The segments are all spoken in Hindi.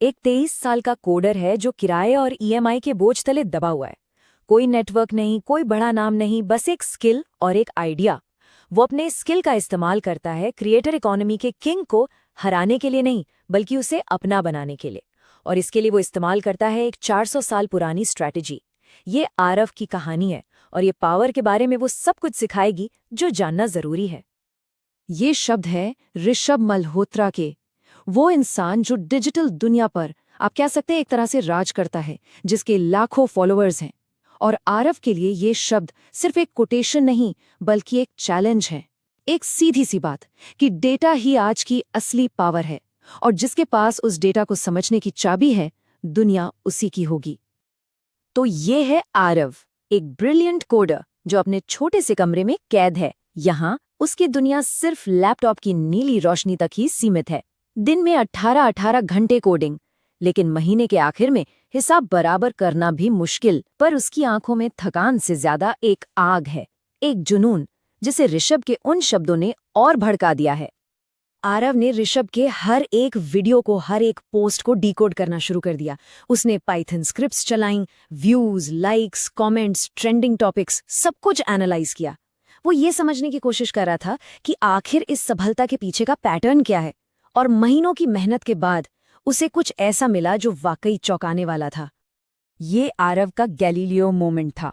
एक 23 साल का कोडर है जो किराए और ईएमआई के बोझ तले दबा हुआ है। कोई नेटवर्क नहीं, कोई बड़ा नाम नहीं, बस एक स्किल और एक आइडिया। वो अपने स्किल का इस्तेमाल करता है क्रिएटर इकोनॉमी के किंग को हराने के लिए नहीं, बल्कि उसे अपना बनाने के लिए। और इसके लिए वो इस्तेमाल करता है एक 400 साल पुरानी स्ट्रैटेजी। ये आरव की कहानी है और ये पावर के बारे में वो सब कुछ सिखाएगी जो जानना जरूरी है। ये शब्द है ऋषभ मल्होत्रा के। वो इंसान जो डिजिटल दुनिया पर आप कह सकते हैं एक तरह से राज करता है, जिसके लाखों फॉलोअर्स हैं। और आरव के लिए ये शब्द सिर्फ एक कोटेशन नहीं, बल्कि एक चैलेंज है। एक सीधी सी बात कि डेटा ही आज की असली पावर है, और जिसके पास उस डेटा को समझने की चाबी है, दुनिया उसी की होगी। तो ये है आरव, एक ब्रिलियंट कोडर जो अपने छोटे से कमरे में कैद है। यहाँ उसकी दुनिया सिर्फ लैपटॉप की नीली रोशनी तक ही सीमित है। दिन में 18-18 घंटे कोडिंग, लेकिन महीने के आखिर में हिसाब बराबर करना भी मुश्किल। पर उसकी आंखों में थकान से ज्यादा एक आग है, एक जुनून, जिसे ऋषभ के उन शब्दों ने और भड़का दिया है। आरव ने ऋषभ के हर एक वीडियो को, हर एक पोस्ट को डिकोड करना शुरू कर दिया। उसने पाइथन स्क्रिप्ट्स चलाईं, views, likes, comments, trending topics, सब कुछ एनालाइज किया। वो ये समझने की कोशिश कर रहा था कि आखिर इस सफलता के पीछे का पैटर्न क्या है। और महीनों की मेहनत के बाद उसे कुछ ऐसा मिला जो वाकई चौंकाने वाला था। ये आरव का गैलीलियो मोमेंट था।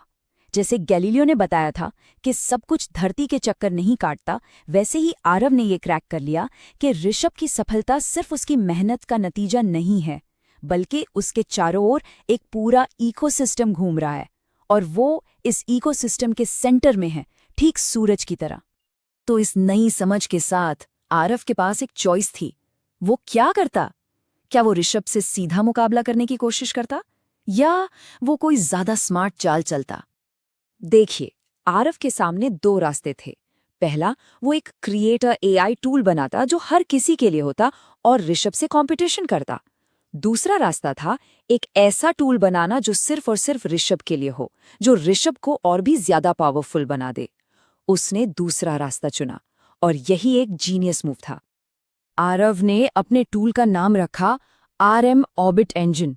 जैसे गैलीलियो ने बताया था कि सब कुछ धरती के चक्कर नहीं काटता, वैसे ही आरव ने ये क्रैक कर लिया कि ऋषभ की सफलता सिर्फ उसकी मेहनत का नतीजा नहीं है, बल्कि उसके चारों ओर एक पूरा इकोसिस्टम घूम रहा है, और वो इस इकोसिस्टम के सेंटर में है, ठीक सूरज की तरह। तो इस नई समझ के साथ आरव के पास एक चॉइस थी। वो क्या करता? क्या वो ऋषभ से सीधा मुकाबला करने की कोशिश करता, या वो कोई ज्यादा स्मार्ट चाल चलता? देखिए, आरव के सामने दो रास्ते थे। पहला, वो एक क्रिएटर एआई टूल बनाता जो हर किसी के लिए होता और ऋषभ से कंपटीशन करता। दूसरा रास्ता था एक ऐसा टूल बनाना जो सिर्फ और सिर्फ ऋषभ के लिए हो, जो ऋषभ को और भी ज्यादा पावरफुल बना दे। उसने दूसरा रास्ता चुना, और यही एक जीनियस मूव था। आरव ने अपने टूल का नाम रखा RM ऑर्बिट इंजन।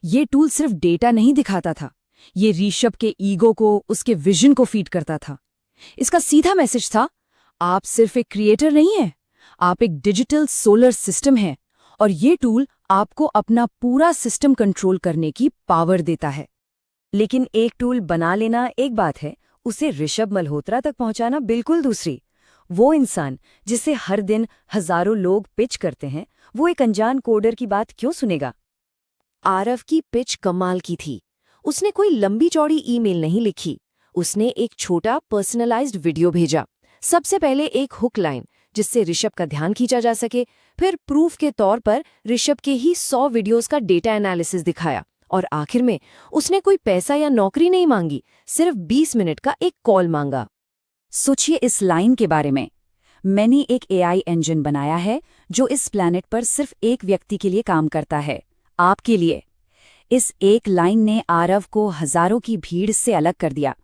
ये टूल सिर्फ डेटा नहीं दिखाता था, ये ऋषभ के ईगो को, उसके विजन को फीड करता था। इसका सीधा मैसेज था, आप सिर्फ एक क्रिएटर नहीं हैं, आप एक डिजिटल सोलर सिस्टम हैं, और ये टूल आपको अपना पूरा सिस्टम कंट्रोल करने की पावर देता है। लेकिन एक टूल बना लेना एक बात है, उसे ऋषभ मल्होत्रा तक पहुंचाना बिल्कुल दूसरी। वो इंसान जिसे हर दिन हजारों लोग पिच करते हैं, वो एक अनजान कोडर की बात क्यों सुनेगा? आरव की पिच कमाल की थी। उसने कोई लंबी चौड़ी ईमेल नहीं लिखी, उसने एक छोटा पर्सनलाइज्ड वीडियो भेजा। सबसे पहले एक हुक लाइन जिससे ऋषभ का ध्यान खींचा जा सके, फिर प्रूफ के तौर पर ऋषभ के ही 100 वीडियोस का डेटा एनालिसिस दिखाया, और आखिर में उसने कोई पैसा या नौकरी नहीं मांगी, सिर्फ 20 मिनट का एक कॉल मांगा। सोचिए इस लाइन के बारे में, मैंने एक एआई इंजन बनाया है जो इस प्लैनेट पर सिर्फ एक व्यक्ति के लिए काम करता है, आपके लिए। इस एक लाइन ने आरव को हजारों की भीड़ से अलग कर दिया।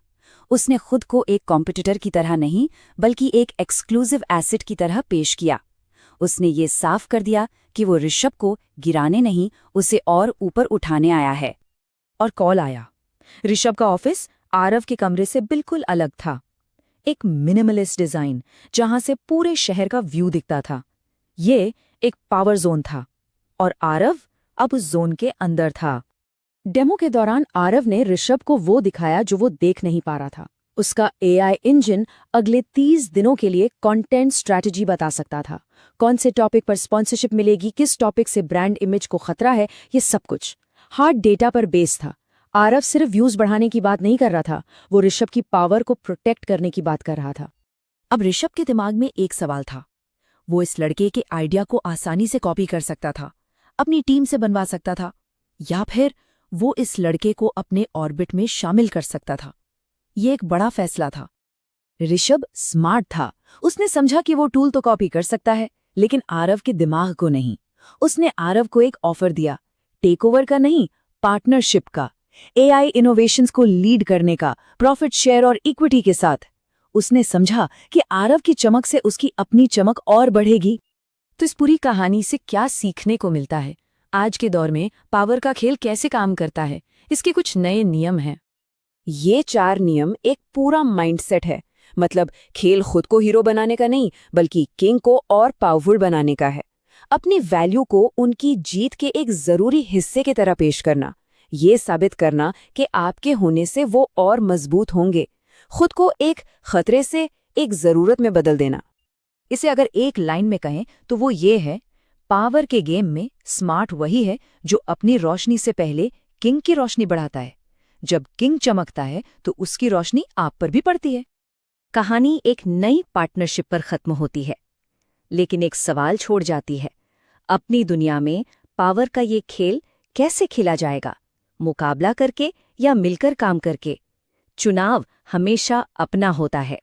उसने खुद को एक कॉम्पिटिटर की तरह नहीं, बल्कि एक एक्सक्लूसिव एसेट की तरह पेश किया। उसने ये साफ कर दिया कि वो ऋषभ को गिराने नहीं, उसे और ऊपर उठाने आया है। और कॉल आया। ऋषभ का ऑफिस आरव के कमरे से बिल्कुल अलग था। एक मिनिमलिस्ट डिजाइन जहां से पूरे शहर का व्यू दिखता था। ये एक पावर जोन था, और आरव अब उस जोन के अंदर था। डेमो के दौरान आरव ने ऋषभ को वो दिखाया जो वो देख नहीं पा रहा था। उसका एआई इंजन अगले 30 दिनों के लिए कंटेंट स्ट्रैटेजी बता सकता था। कौन से टॉपिक पर स्पॉन्सरशिप मिलेगी, किस टॉपिक से ब्रांड इमेज को खतरा है, ये सब कुछ हार्ड डेटा पर बेस था। आरव सिर्फ व्यूज बढ़ाने की बात नहीं कर रहा था, वो ऋषभ की पावर को प्रोटेक्ट करने की बात कर रहा था। अब ऋषभ के दिमाग में एक सवाल था। वो इस लड़के के आइडिया को आसानी से कॉपी कर सकता था, अपनी टीम से बनवा सकता था, या फिर वो इस लड़के को अपने ऑर्बिट में शामिल कर सकता था। ये एक बड़ा फैसला था। ऋषभ स्मार्ट था, उसने समझा कि वो टूल तो कॉपी कर सकता है, लेकिन आरव के दिमाग को नहीं। उसने आरव को एक ऑफर दिया, टेकओवर का नहीं, पार्टनरशिप का, एआई इनोवेशंस को लीड करने का, प्रॉफिट शेयर और इक्विटी के साथ। उसने समझा कि आरव की चमक से उसकी अपनी चमक और बढ़ेगी। तो इस पूरी कहानी से क्या सीखने को मिलता है? आज के दौर में पावर का खेल कैसे काम करता है, इसके कुछ नए नियम हैं। ये 4 नियम एक पूरा माइंडसेट है। मतलब खेल खुद को हीरो बनाने का नहीं, बल्कि किंग को और पावरफुल बनाने का है। अपनी वैल्यू को उनकी जीत के एक जरूरी हिस्से की तरह पेश करना, ये साबित करना कि आपके होने से वो और मजबूत होंगे। खुद को एक खतरे से एक जरूरत में बदल देना। इसे अगर एक लाइन में कहें तो वो ये है, पावर के गेम में स्मार्ट वही है जो अपनी रोशनी से पहले किंग की रोशनी बढ़ाता है। जब किंग चमकता है तो उसकी रोशनी आप पर भी पड़ती है। कहानी एक नई पार्टनरशिप पर खत्म होती है, लेकिन एक सवाल छोड़ जाती है। अपनी दुनिया में पावर का ये खेल कैसे खेला जाएगा? मुकाबला करके या मिलकर काम करके? चुनाव हमेशा अपना होता है।